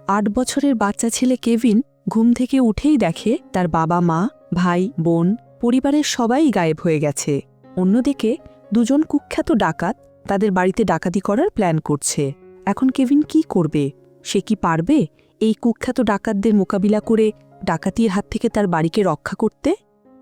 ৮ বছরের বাচ্চা ছেলে কেভিন ঘুম থেকে উঠেই দেখে তার বাবা মা, ভাই, বোন, পরিবারের সবাই গায়েব হয়ে গেছে। অন্যদিকে দুজন কুখ্যাত ডাকাত তাদের বাড়িতে ডাকাতি করার প্ল্যান করছে। এখন কেভিন কি করবে? সে কি পারবে এই কুখ্যাত ডাকাতদের মোকাবিলা করে ডাকাতির হাত থেকে তার বাড়িকে রক্ষা করতে?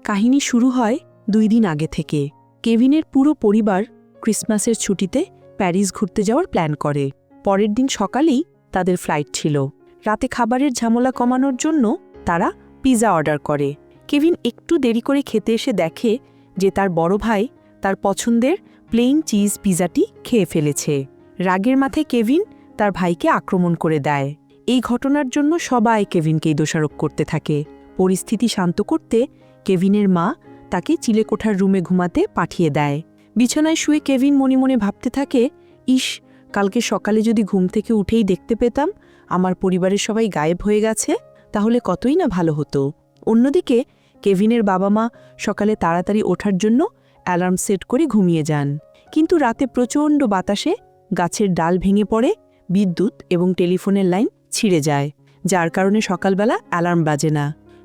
কাহিনী শুরু হয় 2 দিন আগে থেকে। কেভিনের পুরো পরিবার ক্রিসমাসের ছুটিতে প্যারিস ঘুরতে যাওয়ার প্ল্যান করে। পরের দিন সকালেই তাদের ফ্লাইট ছিল। রাতে খাবারের ঝামেলা কমানোর জন্য তারা পিৎজা অর্ডার করে। কেভিন একটু দেরি করে খেতে এসে দেখে যে তার বড় ভাই তার পছন্দের প্লেন চিজ পিৎজাটি খেয়ে ফেলেছে। রাগের মাথায় কেভিন তার ভাইকে আক্রমণ করে দেয়। এই ঘটনার জন্য সবাই কেভিনকেই দোষারোপ করতে থাকে। পরিস্থিতি শান্ত করতে কেভিনের মা তাকে চিলেকোঠার রুমে ঘুমাতে পাঠিয়ে দেয়। বিছানায় শুয়ে কেভিন মনে মনে ভাবতে থাকে, ইস, কালকে সকালে যদি ঘুম থেকে উঠেই দেখতে পেতাম আমার পরিবারের সবাই গায়েব হয়ে গেছে, তাহলে কতই না ভালো হতো। অন্যদিকে কেভিনের বাবা মা সকালে তাড়াতাড়ি ওঠার জন্য অ্যালার্ম সেট করে ঘুমিয়ে যান। কিন্তু রাতে প্রচণ্ড বাতাসে গাছের ডাল ভেঙে পড়ে, বিদ্যুৎ এবং টেলিফোনের লাইন ছিঁড়ে যায়, যার কারণে সকালবেলা অ্যালার্ম বাজে না।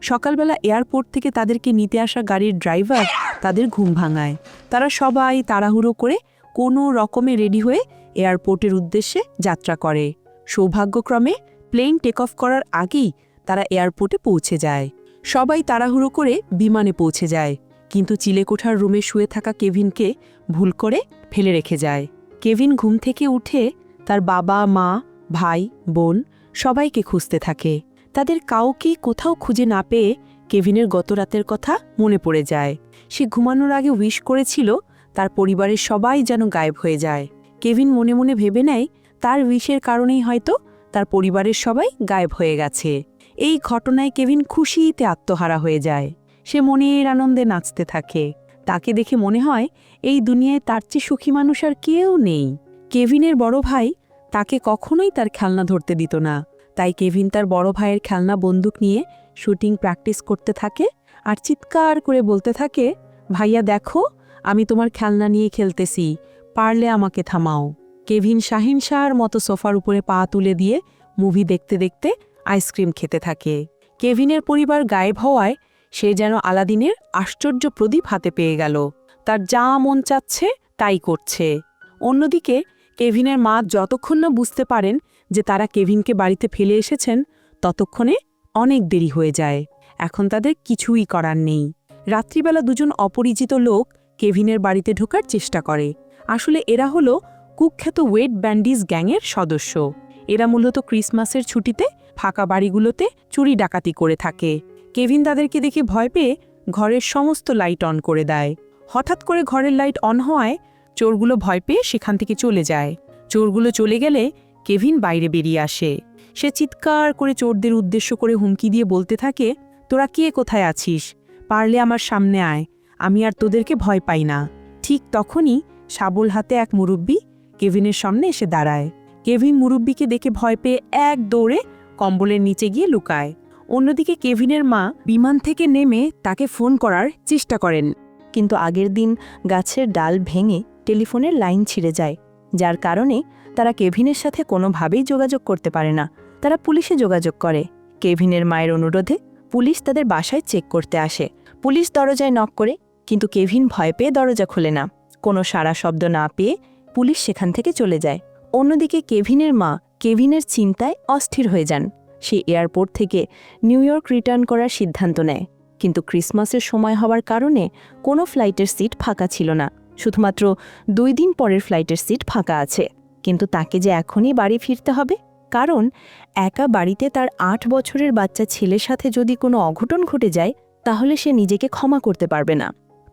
সকালবেলা এয়ারপোর্ট থেকে তাদেরকে নিতে আসা গাড়ির ড্রাইভার তাদের ঘুম ভাঙায়। তারা সবাই তাড়াহুড়ো করে কোনো রকমে রেডি হয়ে এয়ারপোর্টের উদ্দেশ্যে যাত্রা করে। সৌভাগ্যক্রমে প্লেন টেক অফ করার আগেই তারা এয়ারপোর্টে পৌঁছে যায়। সবাই তাড়াহুড়ো করে বিমানে পৌঁছে যায়, কিন্তু চিলেকোঠার রুমে শুয়ে থাকা কেভিনকে ভুল করে ফেলে রেখে যায়। কেভিন ঘুম থেকে উঠে তার বাবা মা, ভাই, বোন সবাইকে খুঁজতে থাকে। তাদের কাউকেই কোথাও খুঁজে না পেয়ে কেভিনের গত রাতের কথা মনে পড়ে যায়। সে ঘুমানোর আগে উইশ করেছিল তার পরিবারের সবাই যেন গায়েব হয়ে যায়। কেভিন মনে মনে ভেবে নেয় তার উইশের কারণেই হয়তো তার পরিবারের সবাই গায়েব হয়ে গেছে। এই ঘটনায় কেভিন খুশিতে আত্মহারা হয়ে যায়। সে মনের আনন্দে নাচতে থাকে। তাকে দেখে মনে হয় এই দুনিয়ায় তার চেয়ে সুখী মানুষ আর কেউ নেই। কেভিনের বড় ভাই তাকে কখনোই তার খেলনা ধরতে দিত না, তাই কেভিন তার বড় ভাইয়ের খেলনা বন্দুক নিয়ে শুটিং প্র্যাকটিস করতে থাকে আর চিৎকার করে বলতে থাকে, ভাইয়া দেখো, আমি তোমার খেলনা নিয়ে খেলতেছি, পারলে আমাকে থামাও। কেভিন শাহিনশাহর মতো সোফার উপরে পা তুলে দিয়ে মুভি দেখতে দেখতে আইসক্রিম খেতে থাকে। কেভিনের পরিবার গায়েব হওয়ায় সে যেন আলাদিনের আশ্চর্য প্রদীপ হাতে পেয়ে গেল। তার যা মন চাচ্ছে তাই করছে। অন্যদিকে কেভিনের মা যতক্ষণ না বুঝতে পারেন যে তারা কেভিনকে বাড়িতে ফেলে এসেছেন, ততক্ষণে অনেক দেরি হয়ে যায়। এখন তাদের কিছুই করার নেই। রাত্রিবেলা দুজন অপরিচিত লোক কেভিনের বাড়িতে ঢোকার চেষ্টা করে। আসলে এরা হলো কুখ্যাত ওয়েড ব্যান্ডিজ গ্যাংয়ের সদস্য। এরা মূলত ক্রিসমাসের ছুটিতে ফাঁকা বাড়িগুলোতে চুরি ডাকাতি করে থাকে। কেভিন তাদেরকে দেখে ভয় পেয়ে ঘরের সমস্ত লাইট অন করে দেয়। হঠাৎ করে ঘরের লাইট অন হওয়ায় চোরগুলো ভয় পেয়ে সেখান থেকে চলে যায়। চোরগুলো চলে গেলে কেভিন বাইরে বেরিয়ে আসে। সে চিৎকার করে চোরদের উদ্দেশ্য করে হুমকি দিয়ে বলতে থাকে, তোরা কে কোথায় আছিস? পারলে আমার সামনে আয়, আমি আর তোদেরকে ভয় পাই না। ঠিক তখনই শাবল হাতে এক মুরব্বি কেভিনের সামনে এসে দাঁড়ায়। কেভিন মুরব্বিকে দেখে ভয় পেয়ে এক দৌড়ে কম্বলের নিচে গিয়ে লুকায়। অন্যদিকে কেভিনের মা বিমান থেকে নেমে তাকে ফোন করার চেষ্টা করেন, কিন্তু আগের দিন গাছের ডাল ভেঙে টেলিফোনের লাইন ছিঁড়ে যায়, যার কারণে তারা কেভিনের সাথে কোনোভাবেই যোগাযোগ করতে পারে না। তারা পুলিশে যোগাযোগ করে। কেভিনের মায়ের অনুরোধে পুলিশ তাদের বাসায় চেক করতে আসে। পুলিশ দরজায় নক করে, কিন্তু কেভিন ভয় পেয়ে দরজা খোলে না। কোনো সাড়া শব্দ না পেয়ে পুলিশ সেখান থেকে চলে যায়। অন্যদিকে কেভিনের মা কেভিনের চিন্তায় অস্থির হয়ে যান। সে এয়ারপোর্ট থেকে নিউ ইয়র্ক রিটার্ন করার সিদ্ধান্ত নেয়, কিন্তু ক্রিসমাসের সময় হওয়ার কারণে কোনো ফ্লাইটের সিট ফাঁকা ছিল না। শুধুমাত্র 2 দিন পরের ফ্লাইটের সিট ফাঁকা আছে। কিন্তু তাকে যে এখনই বাড়ি ফিরতে হবে, কারণ একা বাড়িতে তার 8 বছরের বাচ্চা ছেলের সাথে যদি কোনো অঘটন ঘটে যায়, তাহলে সে নিজেকে ক্ষমা করতে পারবে না।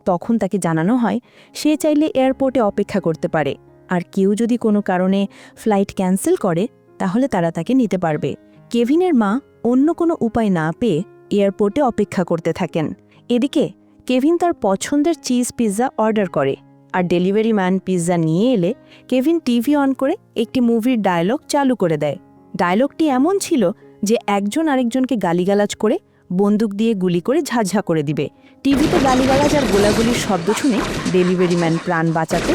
তখন তাকে জানানো হয় সে চাইলে এয়ারপোর্টে অপেক্ষা করতে পারে, আর কেউ যদি কোনো কারণে ফ্লাইট ক্যান্সেল করে তাহলে তারা তাকে নিতে পারবে। কেভিনের মা অন্য কোনো উপায় না পেয়ে এয়ারপোর্টে অপেক্ষা করতে থাকেন। এদিকে কেভিন তার পছন্দের চিজ পিৎজা অর্ডার করে, আর ডেলিভারি ম্যান পিৎজা নিয়ে এলে কেভিন টিভি অন করে একটি মুভির ডায়লগ চালু করে দেয়। ডায়লগটি এমন ছিল যে একজন আরেকজনকে গালিগালাজ করে বন্দুক দিয়ে গুলি করে ঝাঁঝা করে দিবে। টিভিতে গালিগালাজ আর গোলাগুলির শব্দ শুনে ডেলিভারি ম্যান প্রাণ বাঁচাতে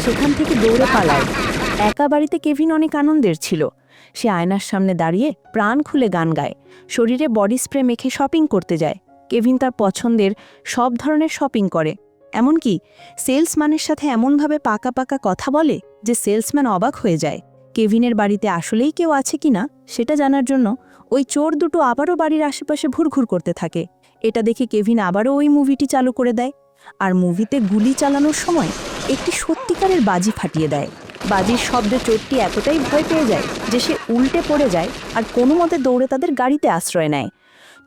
সেখান থেকে দৌড়ে পালায়। একা বাড়িতে কেভিন অনেক আনন্দের ছিল। সে আয়নার সামনে দাঁড়িয়ে প্রাণ খুলে গান গায়, শরীরে বডি স্প্রে মেখে শপিং করতে যায়। কেভিন তার পছন্দের সব ধরনের শপিং করে, এমনকি সেলসম্যানের সাথে এমনভাবে পাকা পাকা কথা বলে যে সেলসম্যান অবাক হয়ে যায়। কেভিনের বাড়িতে আসলেই কেউ আছে কিনা সেটা জানার জন্য ওই চোর দুটো আবারও বাড়ির আশেপাশে ঘুরঘুর করতে থাকে। এটা দেখে কেভিন আবারও ওই মুভিটি চালু করে দেয়, আর মুভিতে গুলি চালানোর সময় একটি সত্যিকারের বাজি ফাটিয়ে দেয়। বাজির শব্দে চোরটি এতটাই ভয় পেয়ে যায় যে সে উল্টে পড়ে যায় আর কোনো মতে দৌড়ে তাদের গাড়িতে আশ্রয় নেয়।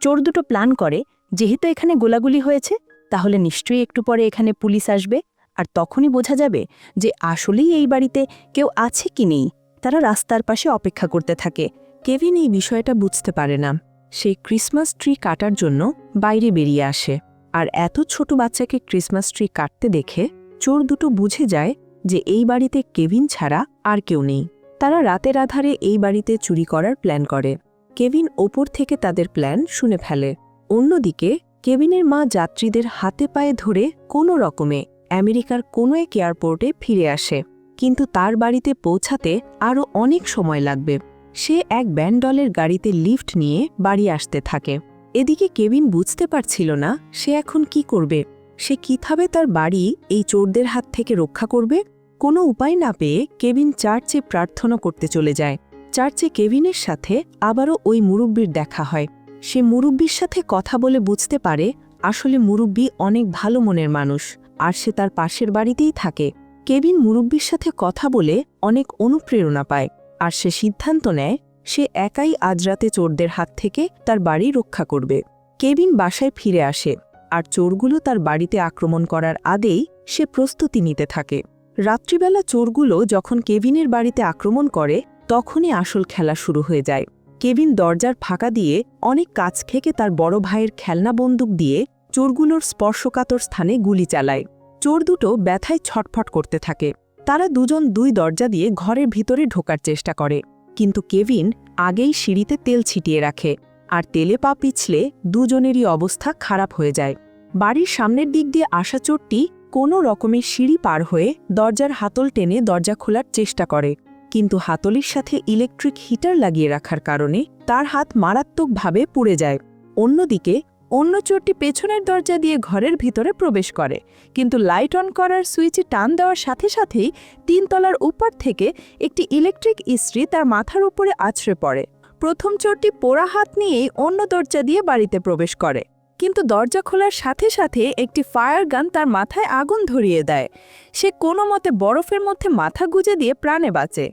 চোর দুটো প্ল্যান করে, যেহেতু এখানে গোলাগুলি হয়েছে তাহলে নিশ্চয়ই একটু পরে এখানে পুলিশ আসবে, আর তখনই বোঝা যাবে যে আসলেই এই বাড়িতে কেউ আছে কি নেই। তারা রাস্তার পাশে অপেক্ষা করতে থাকে। কেভিন এই বিষয়টা বুঝতে পারে না। সে ক্রিসমাস ট্রি কাটার জন্য বাইরে বেরিয়ে আসে, আর এত ছোট বাচ্চাকে ক্রিসমাস ট্রি কাটতে দেখে চোর দুটো বুঝে যায় যে এই বাড়িতে কেভিন ছাড়া আর কেউ নেই। তারা রাতের আধারে এই বাড়িতে চুরি করার প্ল্যান করে। কেভিন ওপর থেকে তাদের প্ল্যান শুনে ফেলে। অন্যদিকে কেভিনের মা যাত্রীদের হাতে পায়ে ধরে কোনো রকমে আমেরিকার কোনো এক এয়ারপোর্টে ফিরে আসে, কিন্তু তার বাড়িতে পৌঁছাতে আরও অনেক সময় লাগবে। সে এক ব্যান্ডলের গাড়িতে লিফট নিয়ে বাড়ি আসতে থাকে। এদিকে কেভিন বুঝতে পারছিল না সে এখন কি করবে। সে কিভাবে তার বাড়ি এই চোরদের হাত থেকে রক্ষা করবে। কোনো উপায় না পেয়ে কেভিন চার্চে প্রার্থনা করতে চলে যায়। চার্চে কেভিনের সাথে আবারও ওই মুরব্বির দেখা হয়। সে মুরব্বির সাথে কথা বলে বুঝতে পারে আসলে মুরব্বি অনেক ভালো মনের মানুষ, আর সে তার পাশের বাড়িতেই থাকে। কেভিন মুরব্বির সাথে কথা বলে অনেক অনুপ্রেরণা পায়, আর সে সিদ্ধান্ত নেয় সে একাই আজ রাতে চোরদের হাত থেকে তার বাড়ি রক্ষা করবে। কেভিন বাসায় ফিরে আসে, আর চোরগুলো তার বাড়িতে আক্রমণ করার আগেই সে প্রস্তুতি নিতে থাকে। রাত্রিবেলা চোরগুলো যখন কেভিনের বাড়িতে আক্রমণ করে তখনই আসল খেলা শুরু হয়ে যায়। কেভিন দরজার ফাঁকা দিয়ে অনেক কাছ থেকে তার বড় ভাইয়ের খেলনা বন্দুক দিয়ে চোরগুলোর স্পর্শকাতর স্থানে গুলি চালায়। চোর দুটো ব্যথায় ছটফট করতে থাকে। তারা দুজন দুই দরজা দিয়ে ঘরের ভিতরে ঢোকার চেষ্টা করে, কিন্তু কেভিন আগেই সিঁড়িতে তেল ছিটিয়ে রাখে, আর তেলে পা পিছলে দুজনেরই অবস্থা খারাপ হয়ে যায়। বাড়ির সামনের দিক দিয়ে আসা চোরটি কোনো রকমের সিঁড়ি পার হয়ে দরজার হাতল টেনে দরজা খোলার চেষ্টা করে, কিন্তু হাতলের সাথে ইলেকট্রিক হিটার লাগিয়ে রাখার কারণে তার হাত মারাত্মকভাবে পুড়ে যায়। অন্যদিকে অন্য চোরটি পেছনের দরজা দিয়ে ঘরের ভিতরে প্রবেশ করে, কিন্তু লাইট অন করার সুইচে টান দেওয়ার সাথে সাথেই ৩ তলার উপর থেকে একটি ইলেকট্রিক ইস্ত্রি তার মাথার উপরে আছড়ে পড়ে। প্রথম চোরটি পোড়া হাত নিয়েই অন্য দরজা দিয়ে বাড়িতে প্রবেশ করে, কিন্তু দরজা খোলার সাথে সাথে একটি ফায়ার গান তার মাথায় আগুন ধরিয়ে দেয়। সে কোনো মতে বরফের মধ্যে মাথা গুজে দিয়ে প্রাণে বাঁচে।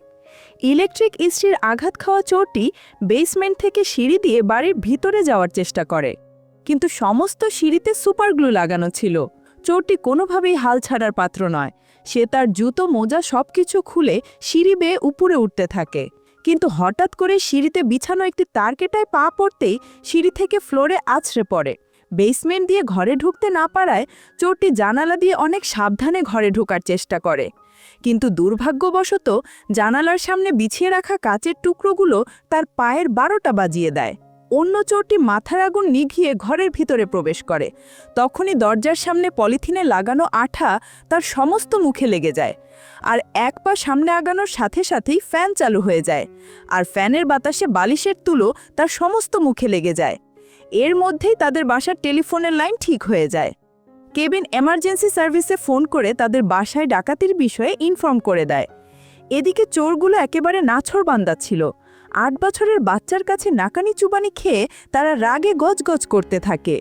ইলেকট্রিক ইস্ত্রির আঘাত খাওয়া চোরটি বেসমেন্ট থেকে সিঁড়ি দিয়ে বাড়ির ভিতরে যাওয়ার চেষ্টা করে, কিন্তু সমস্ত সিঁড়িতে সুপারগ্লু লাগানো ছিল। চোরটি কোনোভাবেই হাল ছাড়ার পাত্র নয়। সে তার জুতো মোজা সবকিছু খুলে সিঁড়ি বেয়ে উপরে উঠতে থাকে, কিন্তু হঠাৎ করে সিঁড়িতে বিছানো একটি তারকেটায় পা পড়তেই সিঁড়ি থেকে ফ্লোরে আছড়ে পড়ে। বেসমেন্ট দিয়ে ঘরে ঢুকতে না পারায় চোরটি জানালা দিয়ে অনেক সাবধানে ঘরে ঢোকার চেষ্টা করে, কিন্তু দুর্ভাগ্যবশত জানালার সামনে বিছিয়ে রাখা কাচের টুকরোগুলো তার পায়ের 12টা বাজিয়ে দেয়। অন্য চোরটি মাথার আগুন নিভিয়ে ঘরের ভিতরে প্রবেশ করে। তখনই দরজার সামনে পলিথিনে লাগানো আঠা তার সমস্ত মুখে লেগে যায়, আর এক পা সামনে আগানোর সাথে সাথেই ফ্যান চালু হয়ে যায়, আর ফ্যানের বাতাসে বালিশের তুলো তার সমস্ত মুখে লেগে যায়। এর মধ্যেই তাদের বাসার টেলিফোনের লাইন ঠিক হয়ে যায়। কেভিন এমার্জেন্সি সার্ভিসে ফোন করে তাদের বাসায় ডাকাতির বিষয়ে ইনফর্ম করে দেয়। এদিকে চোরগুলো একেবারে নাছোড়বান্দা ছিল। 8 বছরের বাচ্চার কাছে নাকানি চুবানি খেয়ে তারা রাগে গজগজ করতে থাকে।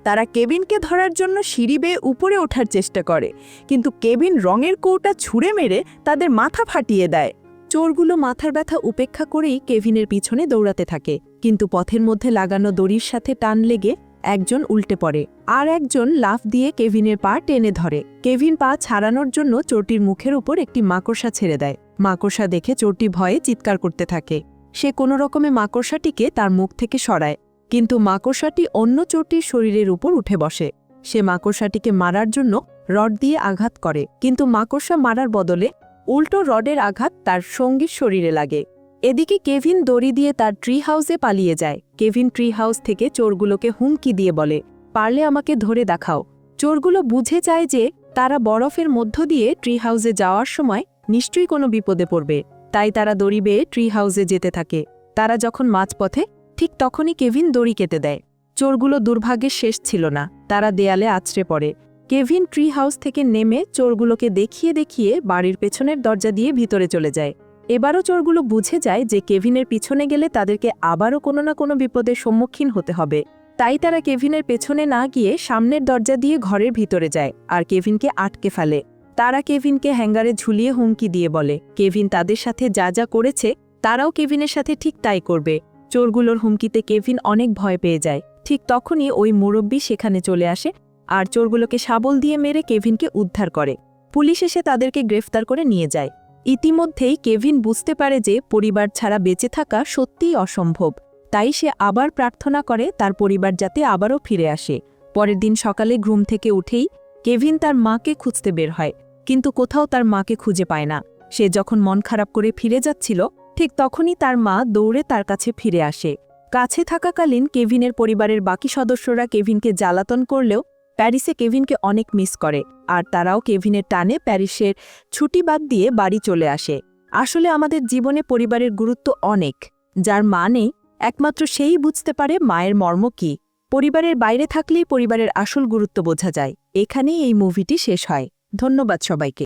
তারা কেভিনকে ধরার জন্য সিঁড়ি বেয়ে উপরে ওঠার চেষ্টা করে, কিন্তু কেভিন রঙের কৌটা ছুঁড়ে মেরে তাদের মাথা ফাটিয়ে দেয়। চোরগুলো মাথার ব্যথা উপেক্ষা করেই কেভিনের পিছনে দৌড়াতে থাকে, কিন্তু পথের মধ্যে লাগানো দড়ির সাথে টান লেগে একজন উল্টে পড়ে, আর একজন লাফ দিয়ে কেভিনের পা টেনে ধরে। কেভিন পা ছাড়ানোর জন্য চোরটির মুখের উপর একটি মাকড়সা ছেড়ে দেয়। মাকড়সা দেখে চোরটি ভয়ে চিৎকার করতে থাকে। সে কোনো রকমে মাকড়সাটিকে তার মুখ থেকে সরায়, কিন্তু মাকড়সাটি অন্য চোরটির শরীরের উপর উঠে বসে। সে মাকড়সাটিকে মারার জন্য রড দিয়ে আঘাত করে, কিন্তু মাকড়সা মারার বদলে উল্টো রডের আঘাত তার সঙ্গীর শরীরে লাগে। এদিকে কেভিন দড়ি দিয়ে তার ট্রি হাউসে পালিয়ে যায়। কেভিন ট্রি হাউস থেকে চোরগুলোকে হুমকি দিয়ে বলে, পারলে আমাকে ধরে দেখাও। চোরগুলো বুঝে যায় যে তারা বরফের মধ্য দিয়ে ট্রি হাউসে যাওয়ার সময় নিশ্চয়ই কোনো বিপদে পড়বে, তাই তারা দড়ি বেয়ে ট্রি হাউসে যেতে থাকে। তারা যখন মাঝপথে, ঠিক তখনই কেভিন দড়ি কেটে দেয়। চোরগুলো দুর্ভাগ্যের শেষ ছিল না, তারা দেয়ালে আছড়ে পড়ে। কেভিন ট্রি হাউস থেকে নেমে চোরগুলোকে দেখিয়ে দেখিয়ে বাড়ির পেছনের দরজা দিয়ে ভিতরে চলে যায়। এবারও চোরগুলো বুঝে যায় যে কেভিনের পিছনে গেলে তাদেরকে আবারও কোনো না কোনো বিপদের সম্মুখীন হতে হবে। তাই তারা কেভিনের পেছনে না গিয়ে সামনের দরজা দিয়ে ঘরের ভিতরে যায় আর কেভিনকে আটকে ফেলে। তারা কেভিনকে হ্যাঙ্গারে ঝুলিয়ে হুমকি দিয়ে বলে কেভিন তাদের সাথে যা যা করেছে তারাও কেভিনের সাথে ঠিক তাই করবে। চোরগুলোর হুমকিতে কেভিন অনেক ভয় পেয়ে যায়। ঠিক তখনই ওই মুরব্বি সেখানে চলে আসে আর চোরগুলোকে শাবল দিয়ে মেরে কেভিনকে উদ্ধার করে। পুলিশ এসে তাদেরকে গ্রেফতার করে নিয়ে যায়। ইতিমধ্যেই কেভিন বুঝতে পারে যে পরিবার ছাড়া বেঁচে থাকা সত্যিই অসম্ভব। তাই সে আবার প্রার্থনা করে তার পরিবার যাতে আবারও ফিরে আসে। পরের দিন সকালে ঘুম থেকে উঠেই কেভিন তার মাকে খুঁজতে বের হয়, কিন্তু কোথাও তার মাকে খুঁজে পায় না। সে যখন মন খারাপ করে ফিরে যাচ্ছিল, ঠিক তখনই তার মা দৌড়ে তার কাছে ফিরে আসে। কাছে থাকাকালীন কেভিনের পরিবারের বাকি সদস্যরা কেভিনকে জ্বালাতন করলেও প্যারিসে কেভিনকে অনেক মিস করে, আর তারাও কেভিনের টানে প্যারিসের ছুটি বাদ দিয়ে বাড়ি চলে আসে। আসলে আমাদের জীবনে পরিবারের গুরুত্ব অনেক। যার মা নেই, একমাত্র সেই বুঝতে পারে মায়ের মর্ম কী। পরিবারের বাইরে থাকলেই পরিবারের আসল গুরুত্ব বোঝা যায়। এখানেই এই মুভিটি শেষ হয়। ধন্যবাদ সবাইকে।